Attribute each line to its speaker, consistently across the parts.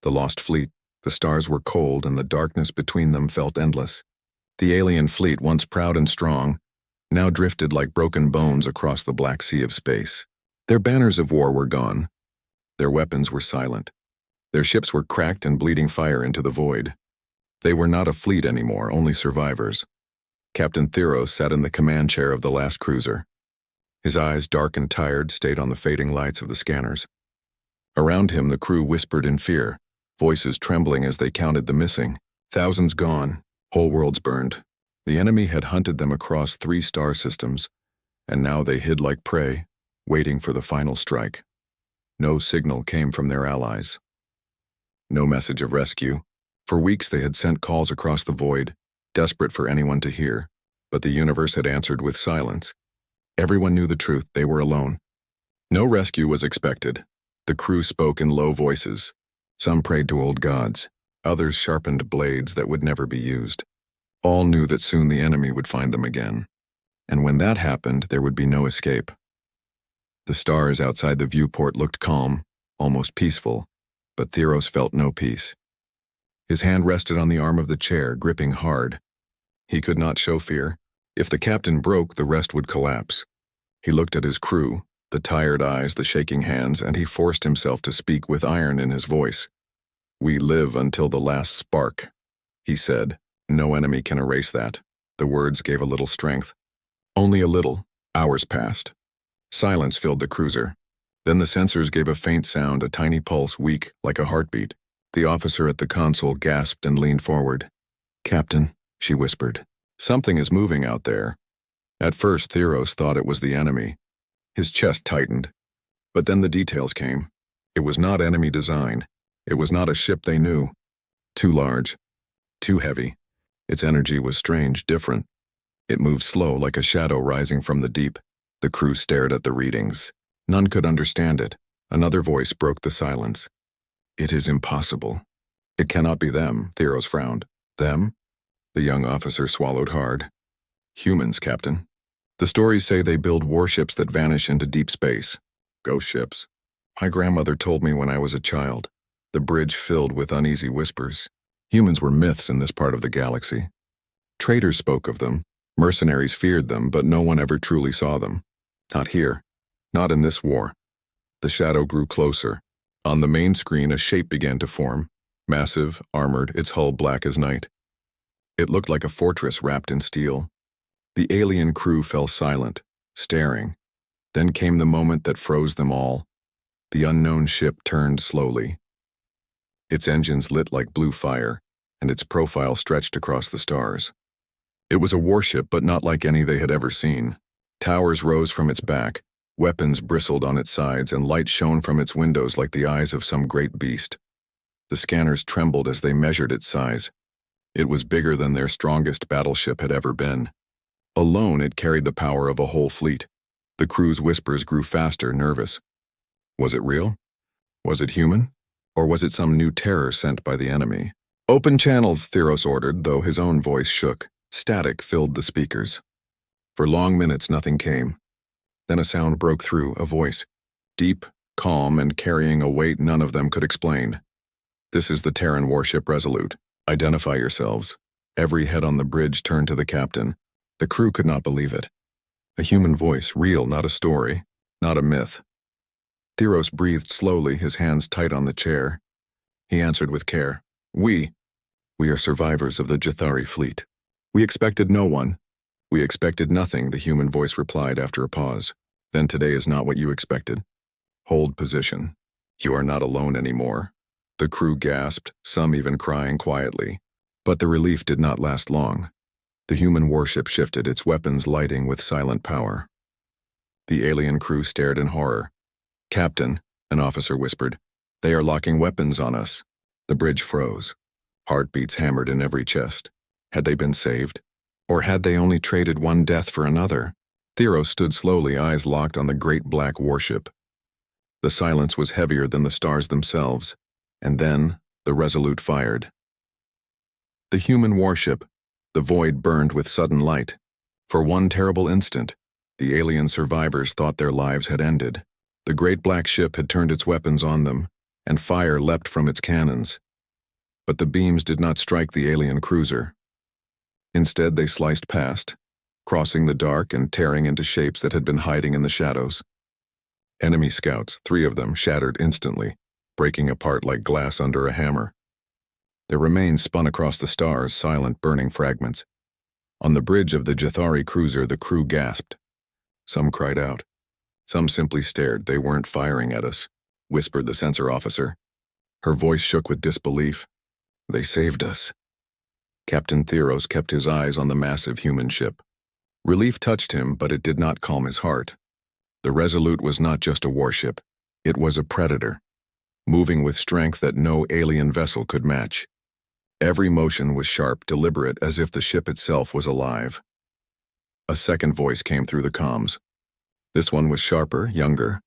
Speaker 1: The lost fleet. The stars were cold and the darkness between them felt endless. The alien fleet, once proud and strong, now drifted like broken bones across the black sea of space. Their banners of war were gone. Their weapons were silent. Their ships were cracked and bleeding fire into the void. They were not a fleet anymore, only survivors. Captain Theros sat in the command chair of the last cruiser. His eyes, dark and tired, stayed on the fading lights of the scanners. Around him, the crew whispered in fear, voices trembling as they counted the missing. Thousands gone, whole worlds burned. The enemy had hunted them across 3 star systems, and now they hid like prey, waiting for the final strike. No signal came from their allies. No message of rescue. For weeks they had sent calls across the void, desperate for anyone to hear, but the universe had answered with silence. Everyone knew the truth, they were alone. No rescue was expected. The crew spoke in low voices. Some prayed to old gods, others sharpened blades that would never be used. All knew that soon the enemy would find them again. And when that happened, there would be no escape. The stars outside the viewport looked calm, almost peaceful, but Theros felt no peace. His hand rested on the arm of the chair, gripping hard. He could not show fear. If the captain broke, the rest would collapse. He looked at his crew, the tired eyes, the shaking hands, and he forced himself to speak with iron in his voice. "We live until the last spark," he said. "No enemy can erase that." The words gave a little strength. Only a little. Hours passed. Silence filled the cruiser. Then the sensors gave a faint sound, a tiny pulse, weak, like a heartbeat. The officer at the console gasped and leaned forward. "Captain," she whispered, "something is moving out there." At first, Theros thought it was the enemy. His chest tightened. But then the details came. It was not enemy design. It was not a ship they knew. Too large. Too heavy. Its energy was strange, different. It moved slow, like a shadow rising from the deep. The crew stared at the readings. None could understand it. Another voice broke the silence. "It is impossible." "It cannot be them," Theros frowned. "Them?" The young officer swallowed hard. "Humans, Captain. The stories say they build warships that vanish into deep space. Ghost ships. My grandmother told me when I was a child. The bridge filled with uneasy whispers. Humans were myths in this part of the galaxy. Traders spoke of them. Mercenaries feared them, but no one ever truly saw them. Not here. Not in this war." The shadow grew closer. On the main screen, a shape began to form. Massive, armored, its hull black as night. It looked like a fortress wrapped in steel. The alien crew fell silent, staring. Then came the moment that froze them all. The unknown ship turned slowly. Its engines lit like blue fire, and its profile stretched across the stars. It was a warship, but not like any they had ever seen. Towers rose from its back, weapons bristled on its sides, and light shone from its windows like the eyes of some great beast. The scanners trembled as they measured its size. It was bigger than their strongest battleship had ever been. Alone, it carried the power of a whole fleet. The crew's whispers grew faster, nervous. Was it real? Was it human? Or was it some new terror sent by the enemy? "Open channels," Theros ordered, though his own voice shook. Static filled the speakers. For long minutes, nothing came. Then a sound broke through, a voice. Deep, calm, and carrying a weight none of them could explain. "This is the Terran warship Resolute. Identify yourselves." Every head on the bridge turned to the captain. The crew could not believe it. A human voice, real, not a story, not a myth. Theros breathed slowly, his hands tight on the chair. He answered with care. We are survivors of the Jathari fleet. We expected no one. We expected nothing," the human voice replied after a pause. "Then today is not what you expected. Hold position. You are not alone anymore." The crew gasped, some even crying quietly. But the relief did not last long. The human warship shifted, its weapons lighting with silent power. The alien crew stared in horror. "Captain," an officer whispered, "they are locking weapons on us." The bridge froze. Heartbeats hammered in every chest. Had they been saved? Or had they only traded one death for another? Theros stood slowly, eyes locked on the great black warship. The silence was heavier than the stars themselves, and then the Resolute fired. The human warship, the void burned with sudden light. For one terrible instant, the alien survivors thought their lives had ended. The great black ship had turned its weapons on them, and fire leapt from its cannons. But the beams did not strike the alien cruiser. Instead, they sliced past, crossing the dark and tearing into shapes that had been hiding in the shadows. Enemy scouts, 3 of them, shattered instantly, breaking apart like glass under a hammer. Their remains spun across the stars, silent, burning fragments. On the bridge of the Jathari cruiser, the crew gasped. Some cried out. Some simply stared. They weren't firing at us, whispered the sensor officer. Her voice shook with disbelief. They saved us. Captain Theros kept his eyes on the massive human ship. Relief touched him, but it did not calm his heart. The Resolute was not just a warship. It was a predator, moving with strength that no alien vessel could match. Every motion was sharp, deliberate, as if the ship itself was alive. A second voice came through the comms. This one was sharper, younger.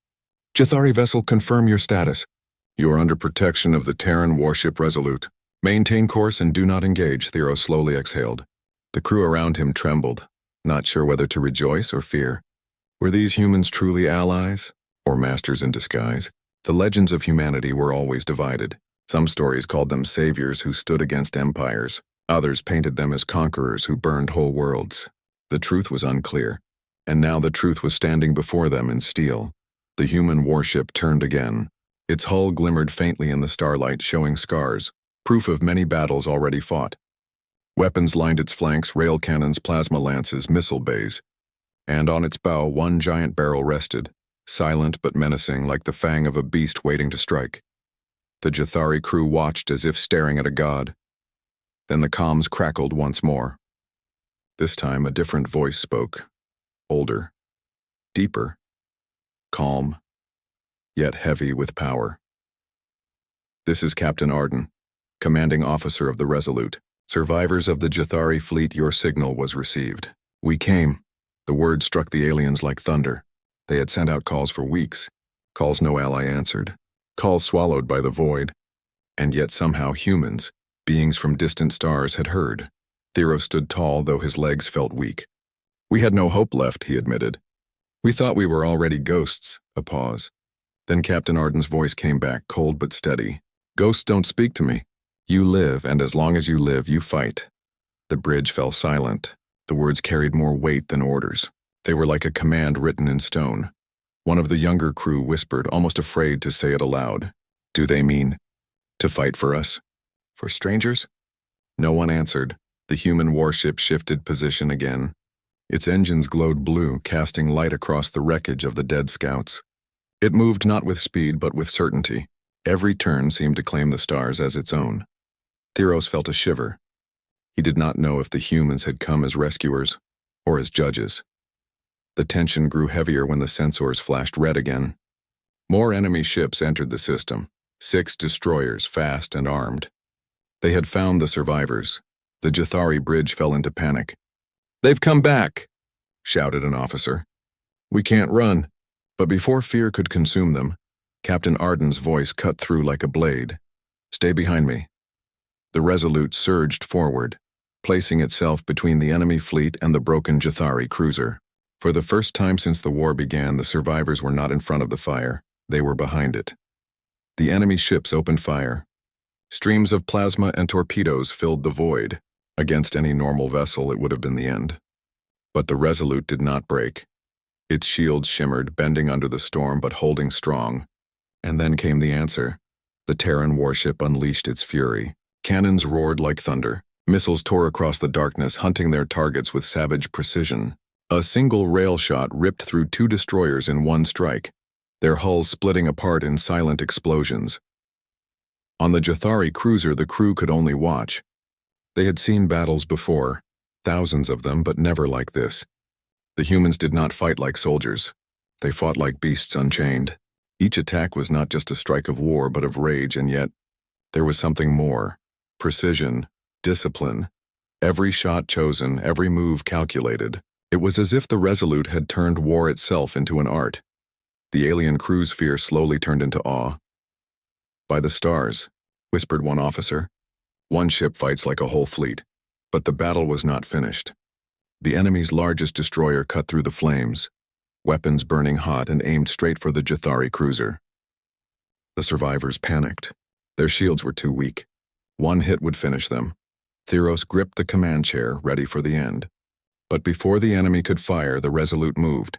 Speaker 1: Jathari vessel, confirm your status. You are under protection of the Terran warship Resolute. Maintain course and do not engage, Theros slowly exhaled. The crew around him trembled, not sure whether to rejoice or fear. Were these humans truly allies, or masters in disguise? The legends of humanity were always divided. Some stories called them saviors who stood against empires. Others painted them as conquerors who burned whole worlds. The truth was unclear, and now the truth was standing before them in steel. The human warship turned again. Its hull glimmered faintly in the starlight, showing scars, proof of many battles already fought. Weapons lined its flanks, rail cannons, plasma lances, missile bays. And on its bow, one giant barrel rested, silent but menacing, like the fang of a beast waiting to strike. The Jathari crew watched as if staring at a god. Then the comms crackled once more. This time a different voice spoke, older, deeper, calm, yet heavy with power. This is Captain Arden, commanding officer of the Resolute. Survivors of the Jathari fleet, your signal was received. We came. The word struck the aliens like thunder. They had sent out calls for weeks, calls no ally answered, calls swallowed by the void. And yet somehow humans, beings from distant stars, had heard. Theros stood tall, though his legs felt weak. We had no hope left, he admitted. We thought we were already ghosts. A pause. Then Captain Arden's voice came back, cold but steady. Ghosts don't speak to me. You live, and as long as you live, you fight. The bridge fell silent. The words carried more weight than orders. They were like a command written in stone. One of the younger crew whispered, almost afraid to say it aloud. Do they mean to fight for us? For strangers? No one answered. The human warship shifted position again. Its engines glowed blue, casting light across the wreckage of the dead scouts. It moved not with speed, but with certainty. Every turn seemed to claim the stars as its own. Theros felt a shiver. He did not know if the humans had come as rescuers or as judges. The tension grew heavier when the sensors flashed red again. More enemy ships entered the system, 6 destroyers, fast and armed. They had found the survivors. The Jathari bridge fell into panic. They've come back, shouted an officer. We can't run. But before fear could consume them, Captain Arden's voice cut through like a blade. Stay behind me. The Resolute surged forward, placing itself between the enemy fleet and the broken Jathari cruiser. For the first time since the war began, the survivors were not in front of the fire. They were behind it. The enemy ships opened fire. Streams of plasma and torpedoes filled the void. Against any normal vessel, it would have been the end. But the Resolute did not break. Its shields shimmered, bending under the storm but holding strong. And then came the answer. The Terran warship unleashed its fury. Cannons roared like thunder. Missiles tore across the darkness, hunting their targets with savage precision. A single rail shot ripped through 2 destroyers in one strike, their hulls splitting apart in silent explosions. On the Jathari cruiser, the crew could only watch. They had seen battles before, thousands of them, but never like this. The humans did not fight like soldiers. They fought like beasts unchained. Each attack was not just a strike of war, but of rage, and yet there was something more. Precision, discipline. Every shot chosen, every move calculated. It was as if the Resolute had turned war itself into an art. The alien crew's fear slowly turned into awe. By the stars, whispered one officer. One ship fights like a whole fleet. But the battle was not finished. The enemy's largest destroyer cut through the flames, weapons burning hot and aimed straight for the Jathari cruiser. The survivors panicked. Their shields were too weak. One hit would finish them. Theros gripped the command chair, ready for the end. But before the enemy could fire, the Resolute moved.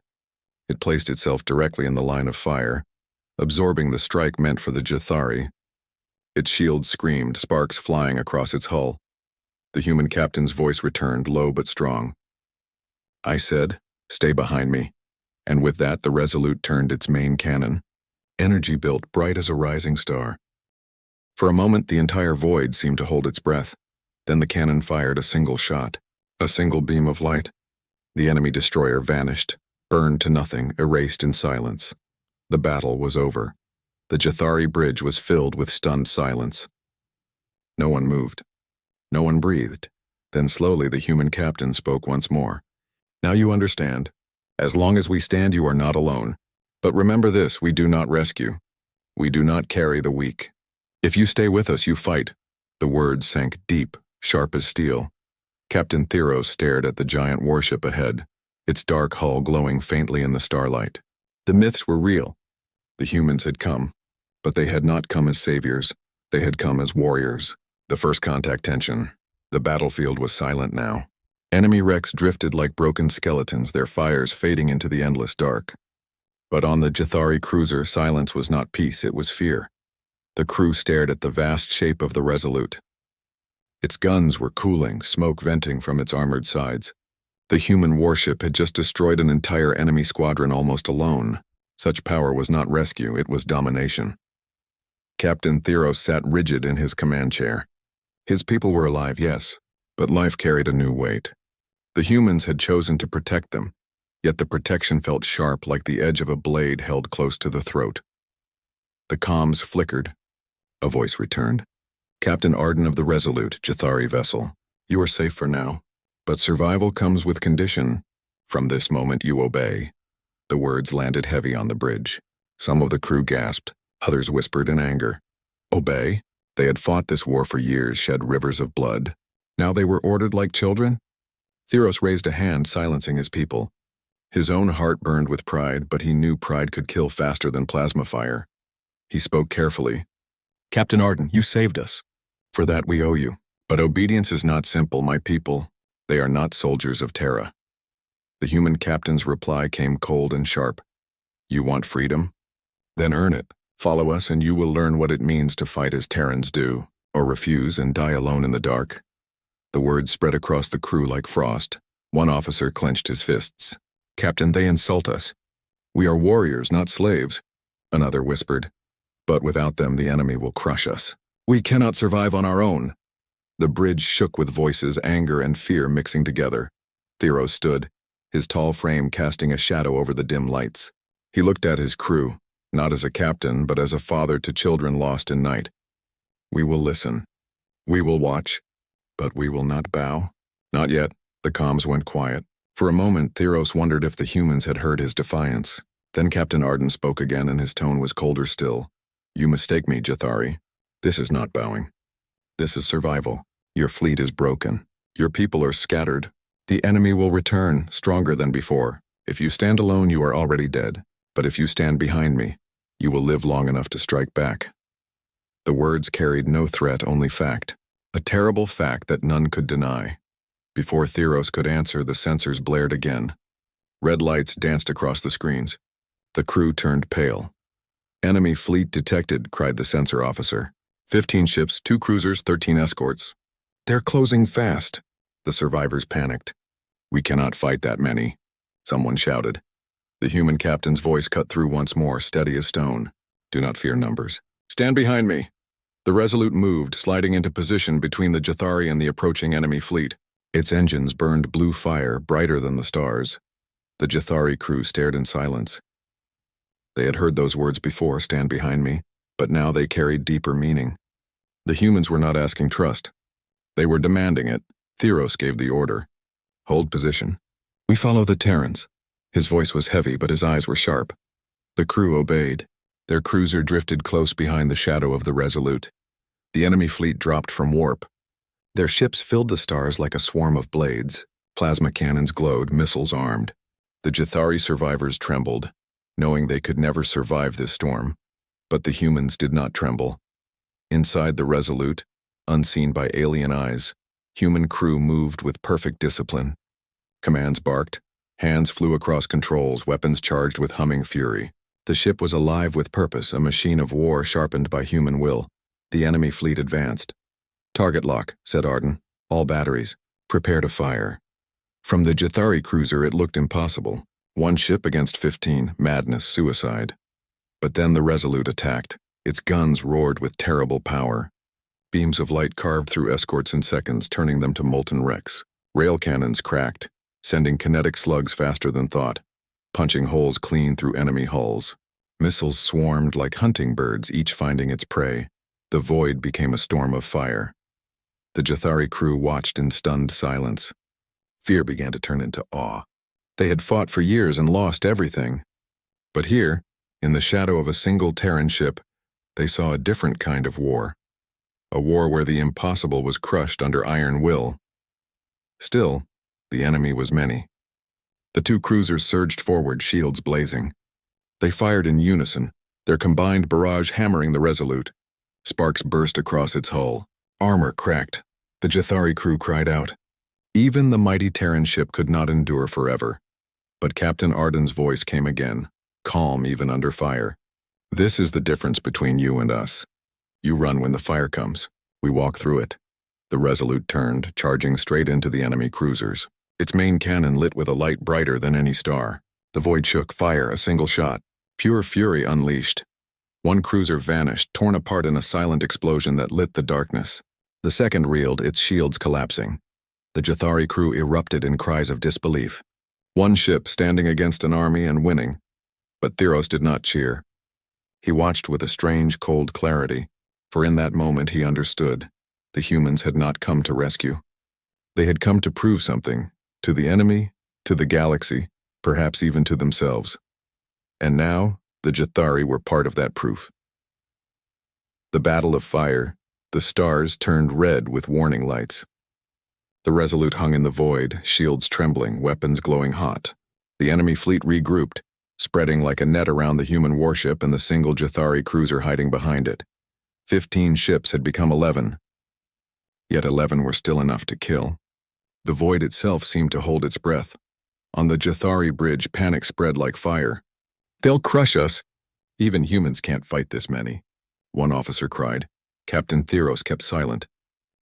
Speaker 1: It placed itself directly in the line of fire, absorbing the strike meant for the Jethari. Its shield screamed, sparks flying across its hull. The human captain's voice returned, low but strong. I said, "Stay behind me." And with that, the Resolute turned its main cannon. Energy built, bright as a rising star. For a moment, the entire void seemed to hold its breath. Then the cannon fired a single shot, a single beam of light. The enemy destroyer vanished, burned to nothing, erased in silence. The battle was over. The Jethari bridge was filled with stunned silence. No one moved. No one breathed. Then slowly the human captain spoke once more. Now you understand. As long as we stand, you are not alone. But remember this, we do not rescue. We do not carry the weak. If you stay with us, you fight. The words sank deep, sharp as steel. Captain Theros stared at the giant warship ahead, its dark hull glowing faintly in the starlight. The myths were real. The humans had come, but they had not come as saviors. They had come as warriors. The first contact tension. The battlefield was silent now. Enemy wrecks drifted like broken skeletons, their fires fading into the endless dark. But on the Jethari cruiser, silence was not peace, it was fear. The crew stared at the vast shape of the Resolute. Its guns were cooling, smoke venting from its armored sides. The human warship had just destroyed an entire enemy squadron almost alone. Such power was not rescue, it was domination. Captain Theros sat rigid in his command chair. His people were alive, yes, but life carried a new weight. The humans had chosen to protect them, yet the protection felt sharp like the edge of a blade held close to the throat. The comms flickered. A voice returned. Captain Arden of the Resolute, Jethari vessel. You are safe for now, but survival comes with condition. From this moment you obey. The words landed heavy on the bridge. Some of the crew gasped, others whispered in anger. Obey? They had fought this war for years, shed rivers of blood. Now they were ordered like children? Theros raised a hand, silencing his people. His own heart burned with pride, but he knew pride could kill faster than plasma fire. He spoke carefully. Captain Arden, you saved us. For that we owe you. But obedience is not simple, my people. They are not soldiers of Terra. The human captain's reply came cold and sharp. You want freedom? Then earn it. Follow us and you will learn what it means to fight as Terrans do, or refuse and die alone in the dark. The words spread across the crew like frost. One officer clenched his fists. Captain, they insult us. We are warriors, not slaves. Another whispered. But without them, the enemy will crush us. We cannot survive on our own. The bridge shook with voices, anger and fear mixing together. Theros stood, his tall frame casting a shadow over the dim lights. He looked at his crew, not as a captain, but as a father to children lost in night. We will listen. We will watch. But we will not bow. Not yet. The comms went quiet. For a moment, Theros wondered if the humans had heard his defiance. Then Captain Arden spoke again, and his tone was colder still. You mistake me, Jethari. This is not bowing. This is survival. Your fleet is broken. Your people are scattered. The enemy will return, stronger than before. If you stand alone, you are already dead. But if you stand behind me, you will live long enough to strike back. The words carried no threat, only fact. A terrible fact that none could deny. Before Theros could answer, the sensors blared again. Red lights danced across the screens. The crew turned pale. Enemy fleet detected, cried the sensor officer. 15 ships, 2 cruisers, 13 escorts. They're closing fast. The survivors panicked. We cannot fight that many, someone shouted. The human captain's voice cut through once more, steady as stone. Do not fear numbers. Stand behind me. The Resolute moved, sliding into position between the Jethari and the approaching enemy fleet. Its engines burned blue fire, brighter than the stars. The Jethari crew stared in silence. They had heard those words before, stand behind me, but now they carried deeper meaning. The humans were not asking trust. They were demanding it. Theros gave the order. Hold position. We follow the Terrans. His voice was heavy, but his eyes were sharp. The crew obeyed. Their cruiser drifted close behind the shadow of the Resolute. The enemy fleet dropped from warp. Their ships filled the stars like a swarm of blades. Plasma cannons glowed, missiles armed. The Jethari survivors trembled, knowing they could never survive this storm. But the humans did not tremble. Inside the Resolute, unseen by alien eyes, human crew moved with perfect discipline. Commands barked, hands flew across controls, weapons charged with humming fury. The ship was alive with purpose, a machine of war sharpened by human will. The enemy fleet advanced. "Target lock," said Arden. "All batteries. Prepare to fire." From the Jathari cruiser it looked impossible. One ship against 15, madness, suicide. But then the Resolute attacked. Its guns roared with terrible power. Beams of light carved through escorts in seconds, turning them to molten wrecks. Rail cannons cracked, sending kinetic slugs faster than thought, punching holes clean through enemy hulls. Missiles swarmed like hunting birds, each finding its prey. The void became a storm of fire. The Jathari crew watched in stunned silence. Fear began to turn into awe. They had fought for years and lost everything. But here, in the shadow of a single Terran ship, they saw a different kind of war. A war where the impossible was crushed under iron will. Still, the enemy was many. The two cruisers surged forward, shields blazing. They fired in unison, their combined barrage hammering the Resolute. Sparks burst across its hull. Armor cracked. The Jathari crew cried out. Even the mighty Terran ship could not endure forever. But Captain Arden's voice came again, calm even under fire. "This is the difference between you and us. You run when the fire comes. We walk through it." The Resolute turned, charging straight into the enemy cruisers. Its main cannon lit with a light brighter than any star. The void shook, fire, a single shot. Pure fury unleashed. One cruiser vanished, torn apart in a silent explosion that lit the darkness. The second reeled, its shields collapsing. The Jathari crew erupted in cries of disbelief. One ship standing against an army and winning. But Theros did not cheer. He watched with a strange, cold clarity, for in that moment he understood. The humans had not come to rescue. They had come to prove something, to the enemy, to the galaxy, perhaps even to themselves. And now, the Jathari were part of that proof. The battle of fire, the stars turned red with warning lights. The Resolute hung in the void, shields trembling, weapons glowing hot. The enemy fleet regrouped, spreading like a net around the human warship and the single Jathari cruiser hiding behind it. 15 ships had become 11. Yet 11 were still enough to kill. The void itself seemed to hold its breath. On the Jathari bridge, panic spread like fire. "They'll crush us. Even humans can't fight this many," one officer cried. Captain Theros kept silent.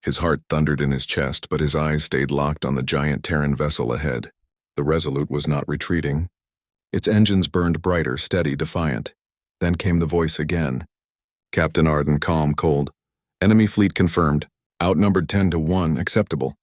Speaker 1: His heart thundered in his chest, but his eyes stayed locked on the giant Terran vessel ahead. The Resolute was not retreating. Its engines burned brighter, steady, defiant. Then came the voice again. Captain Arden, calm, cold. "Enemy fleet confirmed. Outnumbered 10-1, acceptable."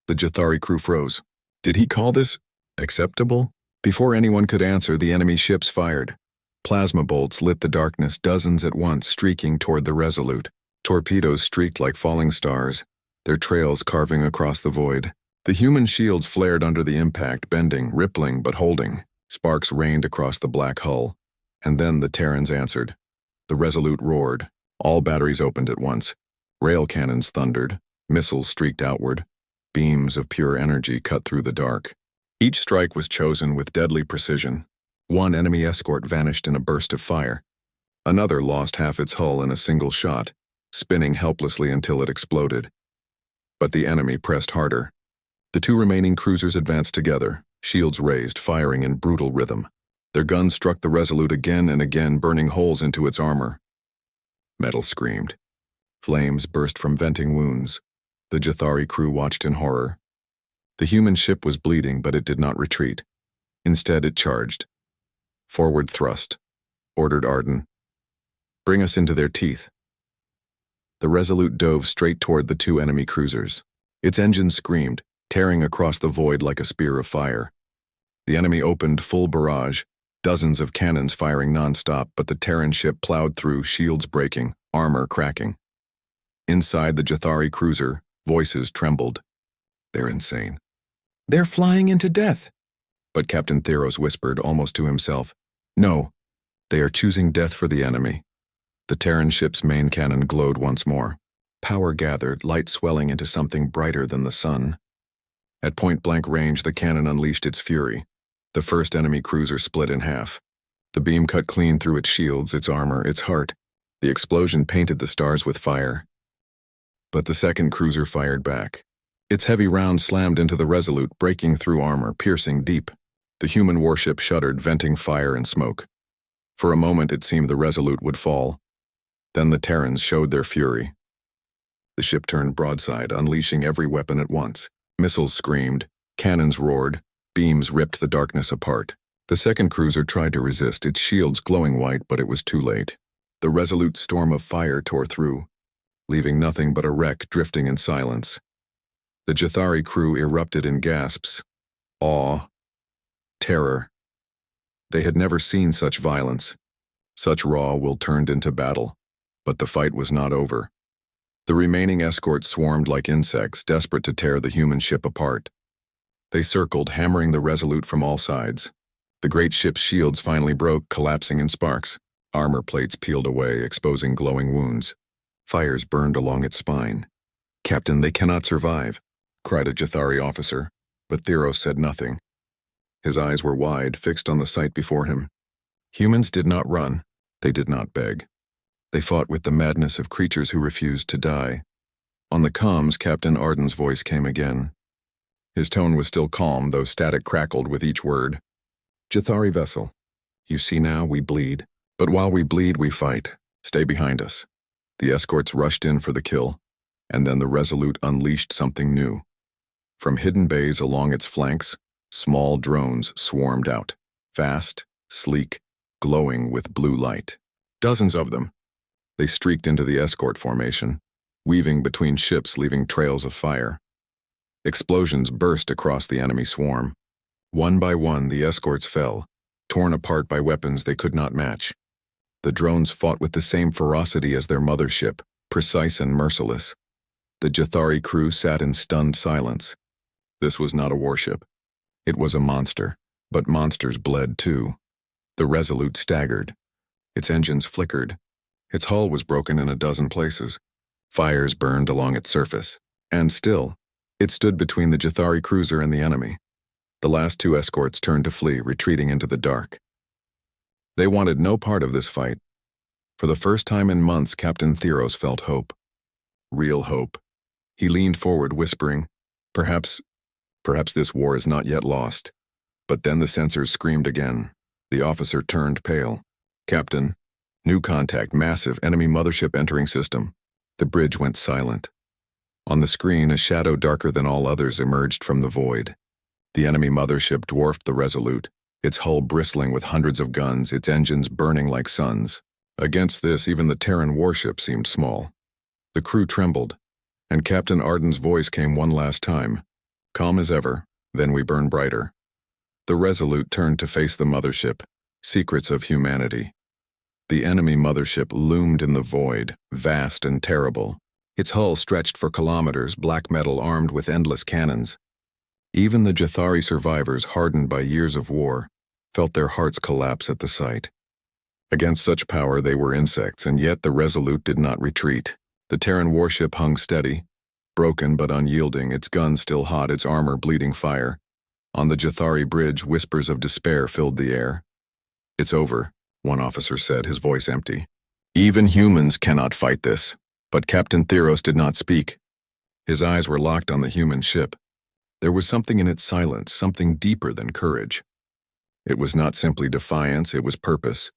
Speaker 1: The Jathari crew froze. Did he call this acceptable? Before anyone could answer, the enemy ships fired. Plasma bolts lit the darkness, dozens at once, streaking toward the Resolute. Torpedoes streaked like falling stars, their trails carving across the void. The human shields flared under the impact, bending, rippling, but holding. Sparks rained across the black hull. And then the Terrans answered. The Resolute roared. All batteries opened at once. Rail cannons thundered. Missiles streaked outward. Beams of pure energy cut through the dark. Each strike was chosen with deadly precision. One enemy escort vanished in a burst of fire. Another lost half its hull in a single shot, spinning helplessly until it exploded. But the enemy pressed harder. The two remaining cruisers advanced together, shields raised, firing in brutal rhythm. Their guns struck the Resolute again and again, burning holes into its armor. Metal screamed. Flames burst from venting wounds. The Jathari crew watched in horror. The human ship was bleeding, but it did not retreat. Instead, it charged. "Forward thrust," ordered Arden. "Bring us into their teeth." The Resolute dove straight toward the two enemy cruisers. Its engines screamed, tearing across the void like a spear of fire. The enemy opened full barrage, dozens of cannons firing nonstop, but the Terran ship plowed through, shields breaking, armor cracking. Inside the Jathari cruiser, voices trembled. "They're insane. They're flying into death." But Captain Theros whispered, almost to himself, "No, they are choosing death for the enemy." The Terran ship's main cannon glowed once more. Power gathered, light swelling into something brighter than the sun. At point-blank range, the cannon unleashed its fury. The first enemy cruiser split in half. The beam cut clean through its shields, its armor, its heart. The explosion painted the stars with fire. But the second cruiser fired back. Its heavy rounds slammed into the Resolute, breaking through armor, piercing deep. The human warship shuddered, venting fire and smoke. For a moment it seemed the Resolute would fall. Then the Terrans showed their fury. The ship turned broadside, unleashing every weapon at once. Missiles screamed, cannons roared, beams ripped the darkness apart. The second cruiser tried to resist, its shields glowing white, but it was too late. The Resolute's storm of fire tore through, leaving nothing but a wreck drifting in silence. The Jathari crew erupted in gasps, awe, terror. They had never seen such violence. Such raw will turned into battle. But the fight was not over. The remaining escorts swarmed like insects, desperate to tear the human ship apart. They circled, hammering the Resolute from all sides. The great ship's shields finally broke, collapsing in sparks. Armor plates peeled away, exposing glowing wounds. Fires burned along its spine. "Captain, they cannot survive," cried a Jathari officer, but Theros said nothing. His eyes were wide, fixed on the sight before him. Humans did not run. They did not beg. They fought with the madness of creatures who refused to die. On the comms, Captain Arden's voice came again. His tone was still calm, though static crackled with each word. "Jathari vessel, you see now we bleed. But while we bleed, we fight. Stay behind us." The escorts rushed in for the kill, and then the Resolute unleashed something new. From hidden bays along its flanks, small drones swarmed out, fast, sleek, glowing with blue light. Dozens of them. They streaked into the escort formation, weaving between ships, leaving trails of fire. Explosions burst across the enemy swarm. One by one, the escorts fell, torn apart by weapons they could not match. The drones fought with the same ferocity as their mothership, precise and merciless. The Jathari crew sat in stunned silence. This was not a warship. It was a monster, but monsters bled too. The Resolute staggered. Its engines flickered. Its hull was broken in a dozen places. Fires burned along its surface. And still, it stood between the Jathari cruiser and the enemy. The last two escorts turned to flee, retreating into the dark. They wanted no part of this fight. For the first time in months, Captain Theros felt hope. Real hope. He leaned forward, whispering, Perhaps this war is not yet lost." But then the sensors screamed again. The officer turned pale. "Captain, new contact, massive enemy mothership entering system." The bridge went silent. On the screen, a shadow darker than all others emerged from the void. The enemy mothership dwarfed the Resolute, its hull bristling with hundreds of guns, its engines burning like suns. Against this, even the Terran warship seemed small. The crew trembled, and Captain Arden's voice came one last time. Calm as ever, then we burn brighter. The Resolute turned to face the mothership, secrets of humanity. The enemy mothership loomed in the void, vast and terrible. Its hull stretched for kilometers, black metal armed with endless cannons. Even the Jathari survivors, hardened by years of war, felt their hearts collapse at the sight. Against such power they were insects, and yet the Resolute did not retreat. The Terran warship hung steady, broken but unyielding, its guns still hot, its armor bleeding fire. On the Jathari bridge, whispers of despair filled the air. "It's over," one officer said, his voice empty. "Even humans cannot fight this." But Captain Theros did not speak. His eyes were locked on the human ship. There was something in its silence, something deeper than courage. It was not simply defiance, it was purpose.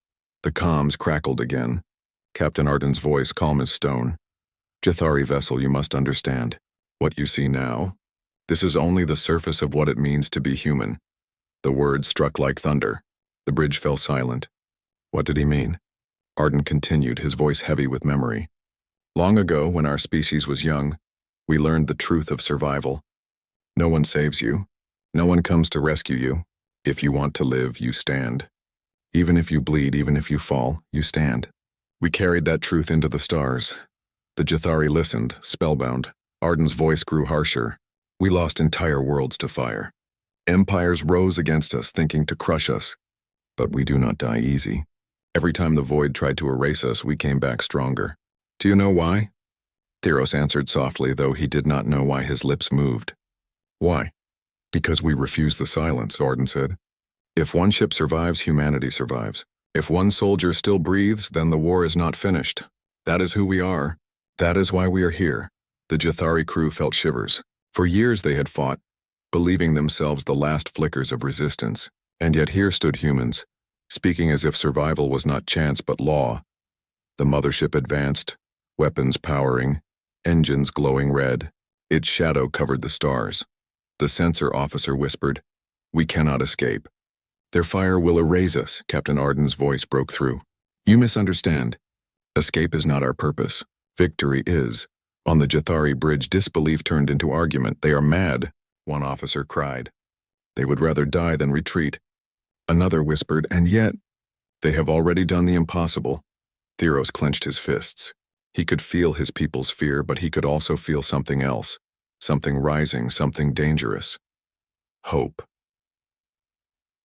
Speaker 1: The comms crackled again. Captain Arden's voice, calm as stone. "Jathari vessel, you must understand. What you see now, this is only the surface of what it means to be human." The words struck like thunder. The bridge fell silent. What did he mean? Arden continued, his voice heavy with memory. "Long ago, when our species was young, we learned the truth of survival. No one saves you. No one comes to rescue you. If you want to live, you stand. Even if you bleed, even if you fall, you stand." We carried that truth into the stars. The Jathari listened, spellbound. Arden's voice grew harsher. We lost entire worlds to fire. Empires rose against us, thinking to crush us. But we do not die easy. Every time the void tried to erase us, we came back stronger. Do you know why? Theros answered softly, though he did not know why his lips moved. Why? Because we refuse the silence, Arden said. If one ship survives, humanity survives. If one soldier still breathes, then the war is not finished. That is who we are. That is why we are here. The Jathari crew felt shivers. For years they had fought, believing themselves the last flickers of resistance. And yet here stood humans, speaking as if survival was not chance but law. The mothership advanced, weapons powering, engines glowing red. Its shadow covered the stars. The sensor officer whispered, "We cannot escape." "Their fire will erase us," Captain Arden's voice broke through. "You misunderstand. Escape is not our purpose. Victory is." On the Jathari bridge, disbelief turned into argument. "They are mad," one officer cried. "They would rather die than retreat." Another whispered, "And yet, they have already done the impossible." Theros clenched his fists. He could feel his people's fear, but he could also feel something else. Something rising, something dangerous. Hope.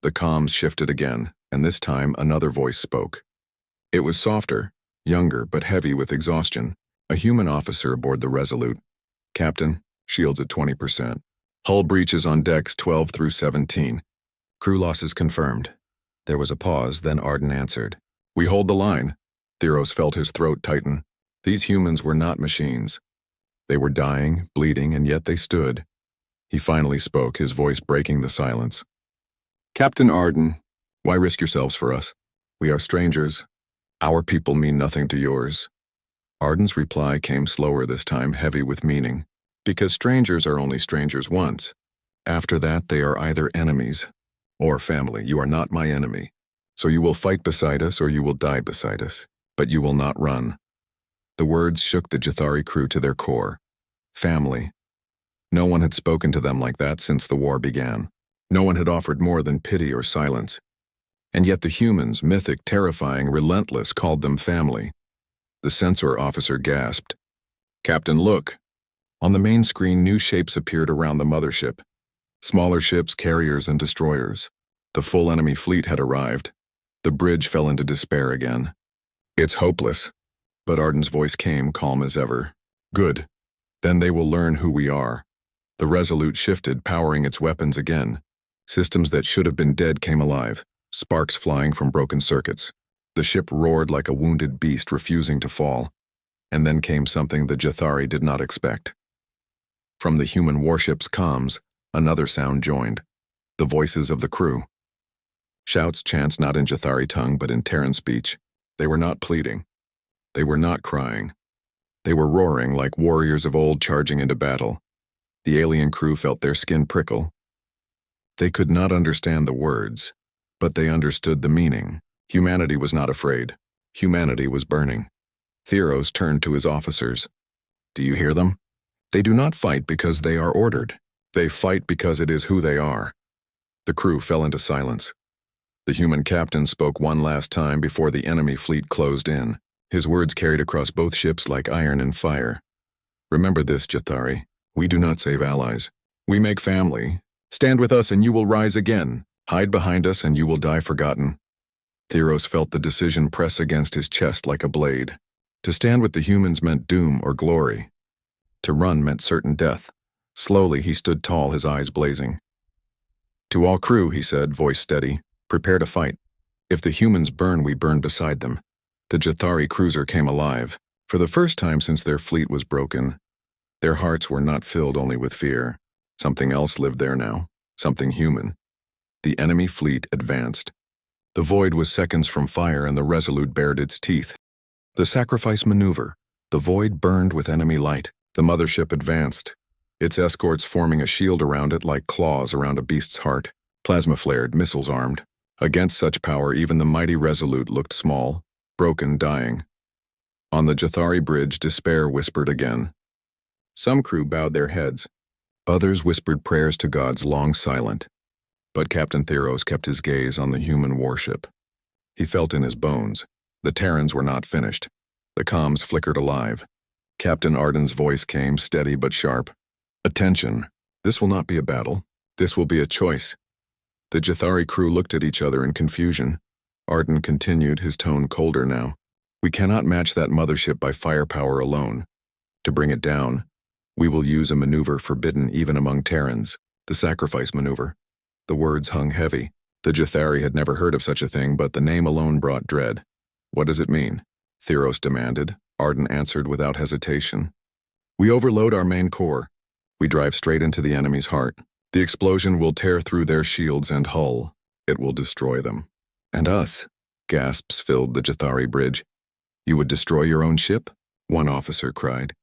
Speaker 1: The comms shifted again, and this time another voice spoke. It was softer, younger, but heavy with exhaustion. A human officer aboard the Resolute. "Captain, shields at 20%. Hull breaches on decks 12 through 17. Crew losses confirmed." There was a pause, then Arden answered. "We hold the line." Theros felt his throat tighten. These humans were not machines. They were dying, bleeding, and yet they stood. He finally spoke, his voice breaking the silence. "Captain Arden, why risk yourselves for us? We are strangers. Our people mean nothing to yours." Arden's reply came slower this time, heavy with meaning. "Because strangers are only strangers once. After that, they are either enemies or family. You are not my enemy. So you will fight beside us or you will die beside us. But you will not run." The words shook the Jathari crew to their core. Family. No one had spoken to them like that since the war began. No one had offered more than pity or silence. And yet the humans, mythic, terrifying, relentless, called them family. The sensor officer gasped. "Captain, look." On the main screen, new shapes appeared around the mothership. Smaller ships, carriers, and destroyers. The full enemy fleet had arrived. The bridge fell into despair again. "It's hopeless." But Arden's voice came, calm as ever. "Good. Then they will learn who we are." The Resolute shifted, powering its weapons again. Systems that should have been dead came alive, sparks flying from broken circuits. The ship roared like a wounded beast refusing to fall. And then came something the Jathari did not expect. From the human warship's comms, another sound joined. The voices of the crew. Shouts, chants not in Jathari tongue but in Terran speech. They were not pleading. They were not crying. They were roaring like warriors of old charging into battle. The alien crew felt their skin prickle. They could not understand the words, but they understood the meaning. Humanity was not afraid. Humanity was burning. Theros turned to his officers. "Do you hear them? They do not fight because they are ordered. They fight because it is who they are." The crew fell into silence. The human captain spoke one last time before the enemy fleet closed in. His words carried across both ships like iron and fire. "Remember this, Jathari. We do not save allies. We make family. Stand with us and you will rise again. Hide behind us and you will die forgotten." Theros felt the decision press against his chest like a blade. To stand with the humans meant doom or glory. To run meant certain death. Slowly he stood tall, his eyes blazing. "To all crew," he said, voice steady, "prepare to fight. If the humans burn, we burn beside them." The Jathari cruiser came alive. For the first time since their fleet was broken, their hearts were not filled only with fear. Something else lived there now, something human. The enemy fleet advanced. The void was seconds from fire and the Resolute bared its teeth. The sacrifice maneuver. The void burned with enemy light. The mothership advanced, its escorts forming a shield around it like claws around a beast's heart. Plasma flared, missiles armed. Against such power, even the mighty Resolute looked small, broken, dying. On the Jathari bridge, despair whispered again. Some crew bowed their heads. Others whispered prayers to gods long silent. But Captain Theros kept his gaze on the human warship. He felt in his bones. The Terrans were not finished. The comms flickered alive. Captain Arden's voice came, steady but sharp. "Attention. This will not be a battle. This will be a choice." The Jathari crew looked at each other in confusion. Arden continued, his tone colder now. "We cannot match that mothership by firepower alone. To bring it down, we will use a maneuver forbidden even among Terrans, the sacrifice maneuver." The words hung heavy. The Jathari had never heard of such a thing, but the name alone brought dread. "What does it mean?" Theros demanded. Arden answered without hesitation. We overload our main core. We drive straight into the enemy's heart. The explosion will tear through their shields and hull. It will destroy them. And us? Gasps filled the Jathari bridge. You would destroy your own ship? One officer cried.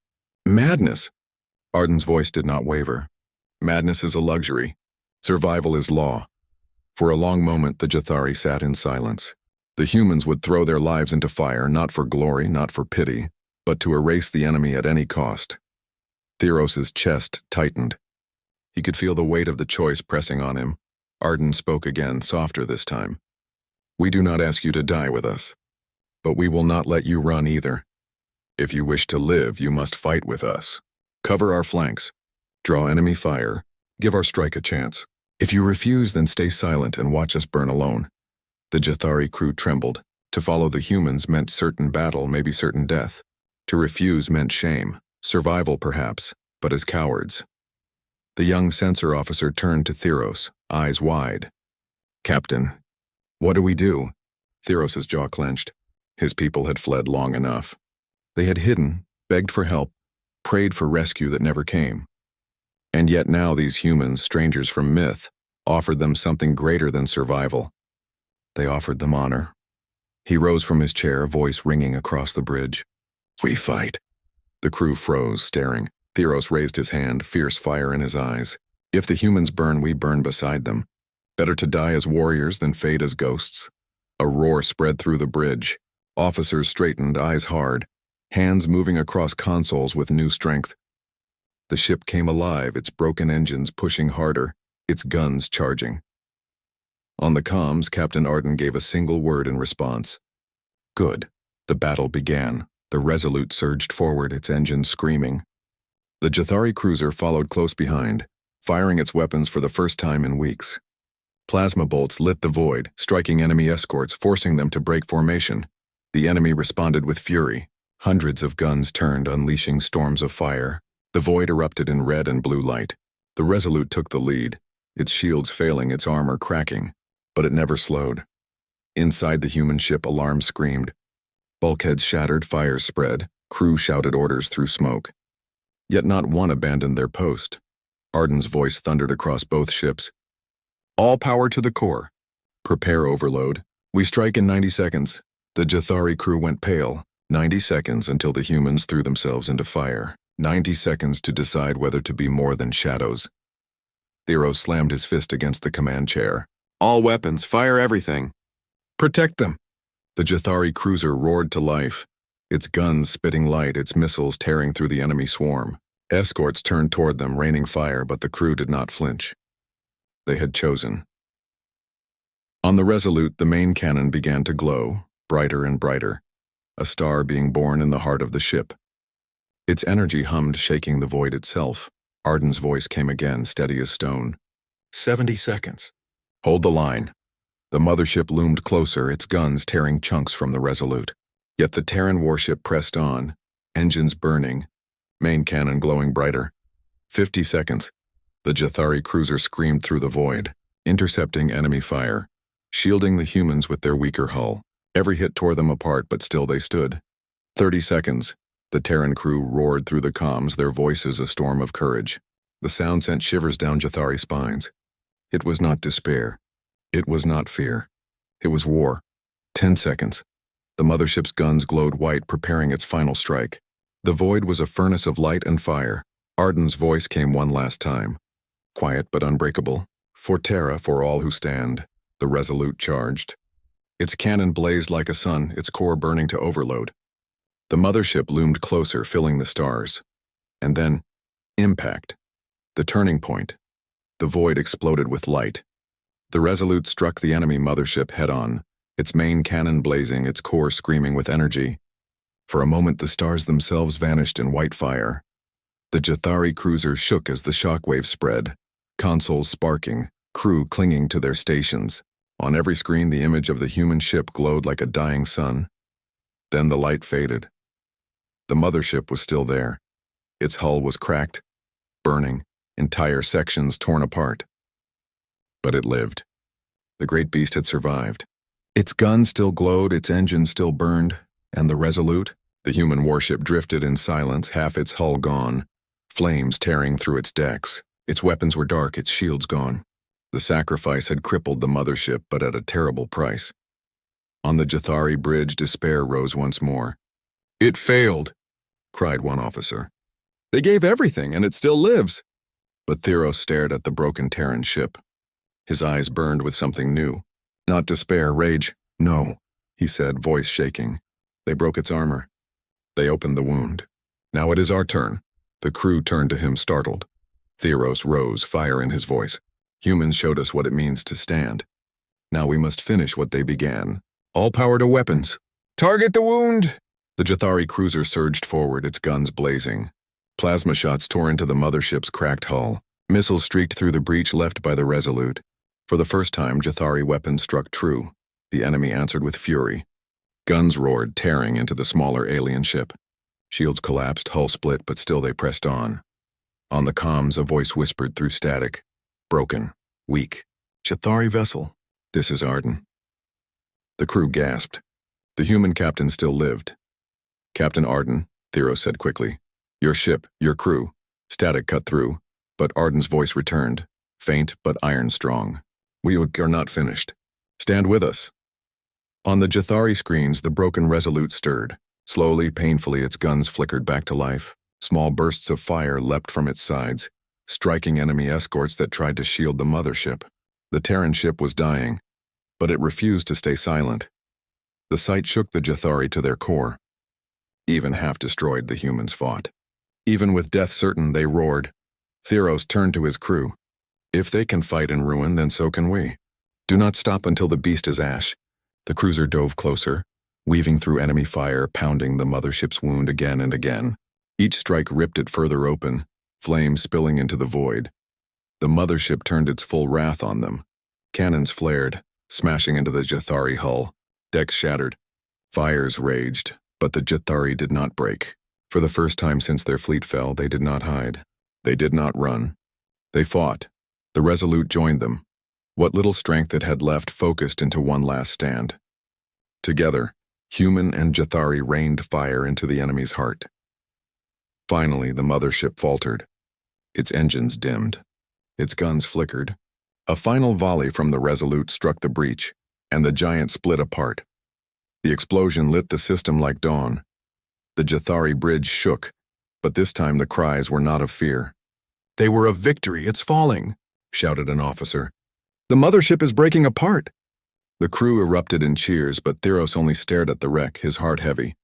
Speaker 1: Madness! Arden's voice did not waver. Madness is a luxury. Survival is law. For a long moment, the Jathari sat in silence. The humans would throw their lives into fire, not for glory, not for pity, but to erase the enemy at any cost. Theros' chest tightened. He could feel the weight of the choice pressing on him. Arden spoke again, softer this time. We do not ask you to die with us, but we will not let you run either. If you wish to live, you must fight with us. Cover our flanks. Draw enemy fire. Give our strike a chance. If you refuse, then stay silent and watch us burn alone. The Jathari crew trembled. To follow the humans meant certain battle, maybe certain death. To refuse meant shame. Survival, perhaps, but as cowards. The young censor officer turned to Theros, eyes wide. Captain, what do we do? Theros' jaw clenched. His people had fled long enough. They had hidden, begged for help, prayed for rescue that never came. And yet now these humans, strangers from myth, offered them something greater than survival. They offered them honor. He rose from his chair, voice ringing across the bridge. We fight. The crew froze, staring. Theros raised his hand, fierce fire in his eyes. If the humans burn, we burn beside them. Better to die as warriors than fade as ghosts. A roar spread through the bridge. Officers straightened, eyes hard, hands moving across consoles with new strength. The ship came alive, its broken engines pushing harder, its guns charging. On the comms, Captain Arden gave a single word in response. Good. The battle began. The Resolute surged forward, its engines screaming. The Jathari cruiser followed close behind, firing its weapons for the first time in weeks. Plasma bolts lit the void, striking enemy escorts, forcing them to break formation. The enemy responded with fury. Hundreds of guns turned, unleashing storms of fire. The void erupted in red and blue light. The Resolute took the lead, its shields failing, its armor cracking, but it never slowed. Inside the human ship, alarms screamed. Bulkheads shattered, fires spread, crew shouted orders through smoke. Yet not one abandoned their post. Arden's voice thundered across both ships. All power to the core. Prepare overload. We strike in 90 seconds. The Jathari crew went pale. 90 seconds until the humans threw themselves into fire. 90 seconds to decide whether to be more than shadows. Theros slammed his fist against the command chair. All weapons, fire everything. Protect them. The Jathari cruiser roared to life, its guns spitting light, its missiles tearing through the enemy swarm. Escorts turned toward them, raining fire, but the crew did not flinch. They had chosen. On the Resolute, the main cannon began to glow, brighter and brighter, a star being born in the heart of the ship. Its energy hummed, shaking the void itself. Arden's voice came again, steady as stone. 70 seconds. Hold the line. The mothership loomed closer, its guns tearing chunks from the Resolute. Yet the Terran warship pressed on, engines burning, main cannon glowing brighter. 50 seconds. The Jathari cruiser screamed through the void, intercepting enemy fire, shielding the humans with their weaker hull. Every hit tore them apart, but still they stood. 30 seconds. The Terran crew roared through the comms, their voices a storm of courage. The sound sent shivers down Jathari spines. It was not despair. It was not fear. It was war. 10 seconds. The mothership's guns glowed white, preparing its final strike. The void was a furnace of light and fire. Arden's voice came one last time. Quiet but unbreakable. For Terra, for all who stand. The Resolute charged. Its cannon blazed like a sun, its core burning to overload. The mothership loomed closer, filling the stars. And then, impact. The turning point. The void exploded with light. The Resolute struck the enemy mothership head-on, its main cannon blazing, its core screaming with energy. For a moment, the stars themselves vanished in white fire. The Jathari cruiser shook as the shockwave spread, consoles sparking, crew clinging to their stations. On every screen, the image of the human ship glowed like a dying sun. Then the light faded. The mothership was still there. Its hull was cracked, burning, entire sections torn apart. But it lived. The great beast had survived. Its guns still glowed, its engines still burned, and the Resolute, The human warship drifted in silence, half its hull gone, flames tearing through its decks. Its weapons were dark, its shields gone. The sacrifice had crippled the mothership, but at a terrible price. On the Jathari bridge, despair rose once more. "It failed," cried one officer. "They gave everything, and it still lives." But Theros stared at the broken Terran ship. His eyes burned with something new. Not despair, rage. "No," he said, voice shaking. "They broke its armor. They opened the wound. Now it is our turn." The crew turned to him, startled. Theros rose, fire in his voice. "Humans showed us what it means to stand. Now we must finish what they began. All power to weapons. Target the wound!" The Jathari cruiser surged forward, its guns blazing. Plasma shots tore into the mothership's cracked hull. Missiles streaked through the breach left by the Resolute. For the first time, Jathari weapons struck true. The enemy answered with fury. Guns roared, tearing into the smaller alien ship. Shields collapsed, hull split, but still they pressed on. On the comms, a voice whispered through static. "Broken. Weak. Jathari vessel. This is Arden." The crew gasped. The human captain still lived. "Captain Arden," Theros said quickly. "Your ship, your crew." Static cut through, but Arden's voice returned, faint but iron-strong. "We are not finished. Stand with us." On the Jathari screens, the broken Resolute stirred. Slowly, painfully, its guns flickered back to life. Small bursts of fire leapt from its sides, striking enemy escorts that tried to shield the mothership. The Terran ship was dying, but it refused to stay silent. The sight shook the Jathari to their core. Even half-destroyed, the humans fought. Even with death certain, they roared. Theros turned to his crew. "If they can fight in ruin, then so can we. Do not stop until the beast is ash." The cruiser dove closer, weaving through enemy fire, pounding the mothership's wound again and again. Each strike ripped it further open, flames spilling into the void. The mothership turned its full wrath on them. Cannons flared, smashing into the Jathari hull. Decks shattered. Fires raged, but the Jathari did not break. For the first time since their fleet fell, they did not hide. They did not run. They fought. The Resolute joined them. What little strength it had left focused into one last stand. Together, human and Jathari rained fire into the enemy's heart. Finally, the mothership faltered. Its engines dimmed. Its guns flickered. A final volley from the Resolute struck the breach, and the giant split apart. The explosion lit the system like dawn. The Jathari bridge shook, but this time the cries were not of fear. "They were of victory, it's falling," shouted an officer. "The mothership is breaking apart." The crew erupted in cheers, but Theros only stared at the wreck, his heart heavy.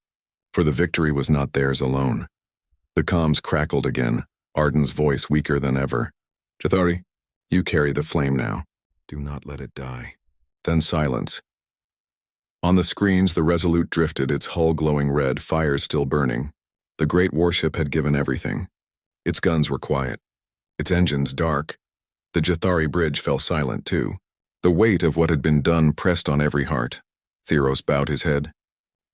Speaker 1: For the victory was not theirs alone. The comms crackled again, Arden's voice weaker than ever. "Jathari, you carry the flame now. Do not let it die." Then silence. On the screens, the Resolute drifted, its hull glowing red, fires still burning. The great warship had given everything. Its guns were quiet. Its engines dark. The Jathari bridge fell silent, too. The weight of what had been done pressed on every heart. Theros bowed his head.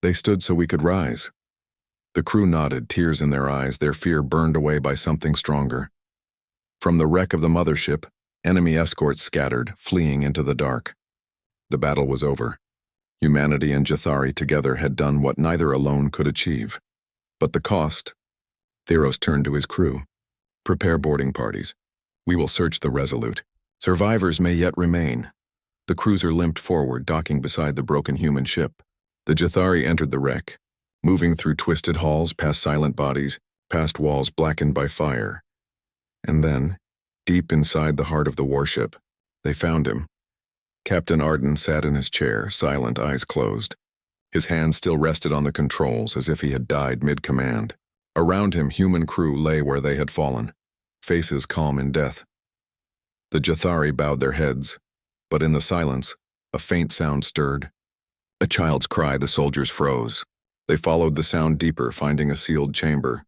Speaker 1: "They stood so we could rise." The crew nodded, tears in their eyes, their fear burned away by something stronger. From the wreck of the mothership, enemy escorts scattered, fleeing into the dark. The battle was over. Humanity and Jathari together had done what neither alone could achieve. But the cost? Theros turned to his crew. "Prepare boarding parties. We will search the Resolute. Survivors may yet remain." The cruiser limped forward, docking beside the broken human ship. The Jathari entered the wreck, moving through twisted halls, past silent bodies, past walls blackened by fire. And then, deep inside the heart of the warship, they found him. Captain Arden sat in his chair, silent, eyes closed. His hands still rested on the controls as if he had died mid-command. Around him, human crew lay where they had fallen, faces calm in death. The Jathari bowed their heads, but in the silence, a faint sound stirred. A child's cry. The soldiers froze. They followed the sound deeper, finding a sealed chamber.